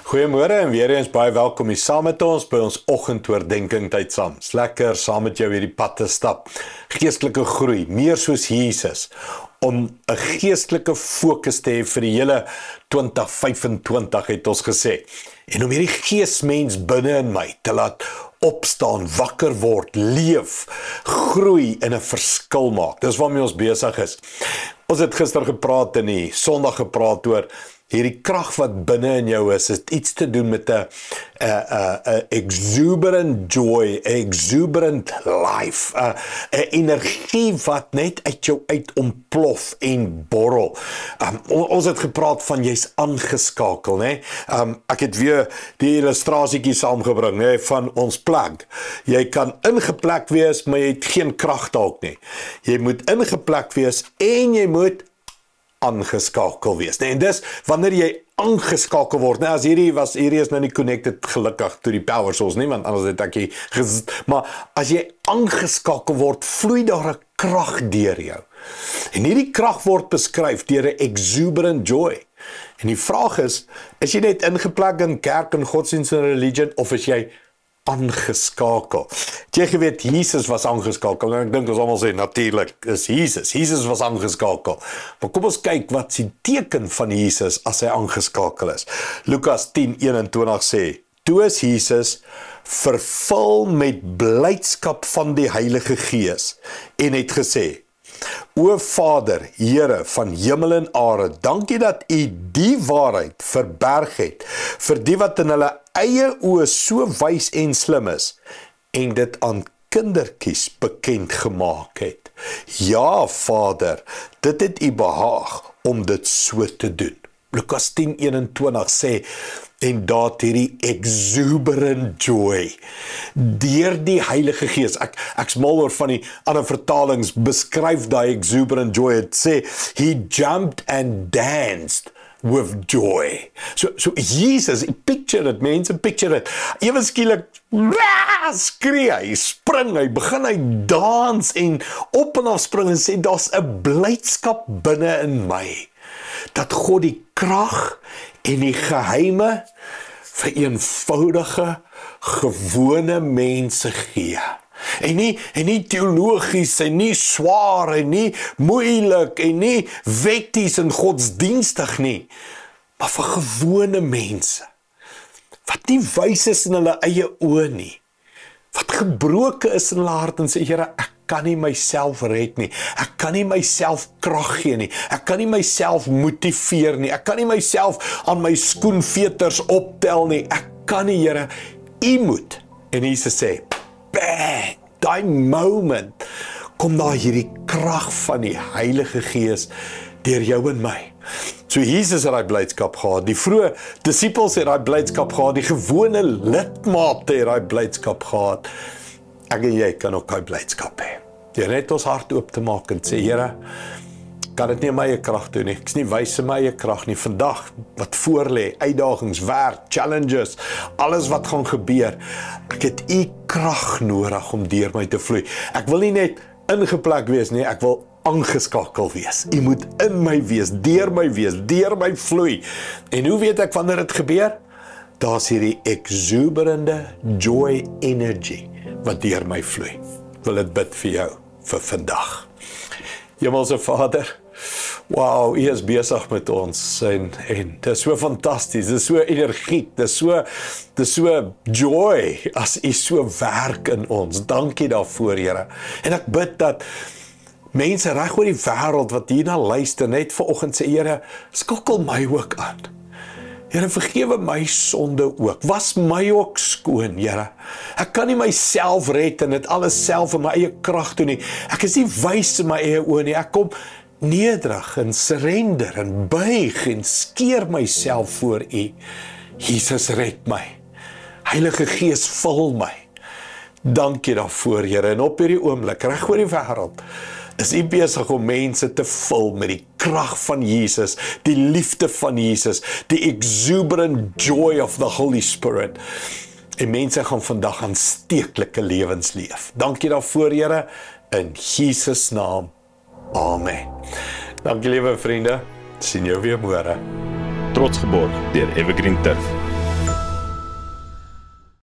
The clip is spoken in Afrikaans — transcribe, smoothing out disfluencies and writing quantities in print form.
Goeiemôre en weer eens baie welkom hier saam met ons by ons oggendoordenkings tyd saam. Dis lekker saam met jou hierdie pad te stap. Geestelike groei, meer soos Jesus, om 'n geestelike fokus te hê vir die hele 2025 het ons gesê. En om hierdie geesmens binne in my te laat opstaan, wakker word, leef, groei en 'n verskil maak. Dis waarmee ons besig is. Ons het gister gepraat en die Sondag gepraat oor hierdie krag wat binne in jou is, het iets te doen met 'n exuberant joy, 'n exuberant life, 'n energie wat net uit jou uit ontplof en borrel. Ons het gepraat van jy's aangeskakel, né? Ek het weer die illustrasietjie saamgebring, né, van ons plug. Jy kan ingeplek wees, maar jy het geen krag dalk nie. Jy moet ingeplek wees en jy moet aangeskakel wees. Nee, en dis wanneer jy aangeskakel word. Nou as hierdie is nou nie connected gelukkig to die power source nie, want anders het ek hier maar as jy aangeskakel word, vloei daar 'n krag deur jou. En hierdie krag word beskryf deur 'n exuberant joy. En die vraag is jy net ingeplak in kerk en godsdienst en religion, of is jy aangeskakel? Het jy geweet, Jesus was aangeskakel, en ek dink ons almal sê, natuurlik is Jesus was aangeskakel, maar kom ons kyk, wat is die teken van Jesus as hy aangeskakel is? Lukas 10:21 sê, toe is Jesus vervul met blydskap van die Heilige Gees, en het gesê, O Vader, Here van hemel en aarde, dankie dat U die waarheid verberg het vir die wat in hulle eie oë so wys en slim is en dit aan kindertjies bekend gemaak het. Ja, Vader, dit het U behaag om dit so te doen. Lukas 10:21 sê, en dat hierdie exuberant joy deur die Heilige Gees, ek smal oor van die ander vertalings beskryf die exuberant joy, het sê, he jumped and danced with joy. So Jesus, picture it, mense, picture it, ewe skielik skree hy, spring hy, begin hy dans en op en af spring en sê, daar's 'n blydskap binne in my, dat God die krag en die geheime vir eenvoudige, gewone mense gee. En nie teologies, en nie swaar, en nie moeilik, en nie wetties en godsdienstig nie, maar vir gewone mense, wat nie wys is in hulle eie oë nie, wat gebroken is in hulle hart en sê, Here, ek kan nie myself red nie, ek kan nie myself krag gee nie, ek kan nie myself motiveer nie, ek kan nie myself aan my skoenveters optel nie, ek kan nie, Here, U moet. En Jesus sê, bang, die moment, kom daar hierdie krag van die Heilige Gees deur jou en my. So Jesus het daai blydskap gehad, die vroeë disippels het daai blydskap gehad, die gewone lidmate het daai blydskap gehad. Ek en jy kan ook daai blydskap hê. Deur net ons hart oop te maak en sê, Here, kan dit nie in my eie krag doen nie. Ek is nie wys in my eie krag nie. Vandag wat voor lê, uitdagings, werk, challenges, alles wat gaan gebeur. Ek het U krag nodig om deur my te vloei. Ek wil nie net ingeplak wees nie, ek wil aangeskakel wees. U moet in my wees, deur my vloei. En hoe weet ek wanneer dit gebeur? Daar's hierdie exuberante joy energy wat deur my vloei. Ek wil dit bid vir jou vir vandag. Hemelse Vader, wow, U is besig met ons en dit is so fantasties, dit is so energiek, dit is so joy as U so werk in ons. Dankie daarvoor, Here. En ek bid dat mense reg oor die wêreld wat hierna luister, net vanoggend sê, Here, skakel my ook aan. Here, vergewe my sonde ook. Was my ook skoon, Here. Ek kan nie myself red en dit alles self in my eie krag doen nie. Ek is nie wys in my eie oë nie. Ek kom nederig en surrender en buig en skeer myself voor U. Jesus, red my. Heilige Gees, vul my. Dankie daarvoor, Here. En op hierdie oomblik, reg oor die wêreld, is U besig om mense te vul met die krag van Jesus, die liefde van Jesus, die exuberant joy of the Holy Spirit. En mense gaan vandag aansteeklike lewens leef. Dankie daarvoor, Here, in Jesus naam. Amen. Dankie, liewe vriende. Sien jou weer môre. Trots geborg deur Evergreen Turf.